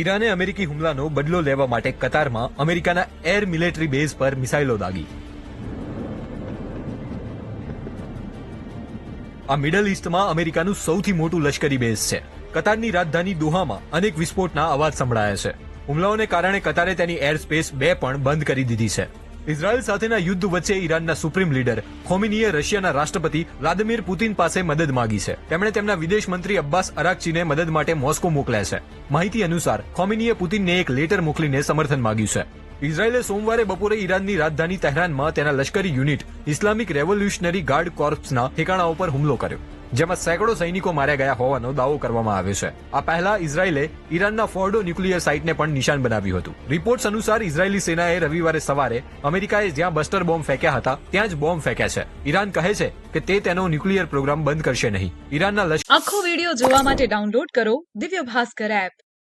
ઈરાને અમેરિકી હુમલાનો બદલો લેવા માટે કતારમાં અમેરિકાના એર મિલિટરી બેઝ પર મિસાઇલો દાગી. આ મિડલ ઈસ્ટમાં અમેરિકાનું સૌથી મોટું લશ્કરી બેઝ છે. કતારની રાજધાની દોહામાં અનેક વિસ્ફોટના અવાજ સંભળાયા છે. હુમલાઓને કારણે કતારે તેની એર સ્પેસ 2 પણ બંધ કરી દીધી છે. ઇઝરાયલ સાથેના યુદ્ધ વચ્ચે ઈરાનના સુપ્રીમ લીડર ખોમેનીએ રશિયાના રાષ્ટ્રપતિ વ્લાદિમીર પુતિન પાસે મદદ માંગી છે. તેમણે તેમના વિદેશ મંત્રી અબ્બાસ અરાકચીને મદદ માટે મોસ્કો મોકલ્યા છે. માહિતી અનુસાર ખોમેનીએ પુતિનને એક લેટર મોકલીને સમર્થન માંગ્યું છે. ઇઝરાયલે સોમવારે બપોરે ઈરાનની રાજધાની તહેરાનમાં તેના લશ્કરી યુનિટ ઇસ્લામિક રેવોલ્યુશનરી ગાર્ડ કોર્પ્સના ઠેકાણાઓ પર હુમલો કર્યો, જેમાં સેંકડો સૈનિકો માર્યા ગયા હોવાનો દાવો કરવામાં આવ્યો છે. આ પહેલા ઇઝરાયલે ઈરાનના ફોર્ડો ન્યુક્લિયર સાઇટને પણ નિશાન બનાવ્યું હતું. રિપોર્ટ્સ અનુસાર ઇઝરાયેલી સેનાએ રવિવારે સવારે અમેરિકાએ જ્યાં બસ્ટર બોમ્બ ફેંક્યા હતા ત્યાં જ બોમ્બ ફેંક્યા છે. ઈરાન કહે છે કે તે તેનો ન્યુક્લિયર પ્રોગ્રામ બંધ કરશે નહીં. ઈરાનના આખો વિડિયો જોવા માટે ડાઉનલોડ કરો દિવ્ય ભાસ્કર એપ.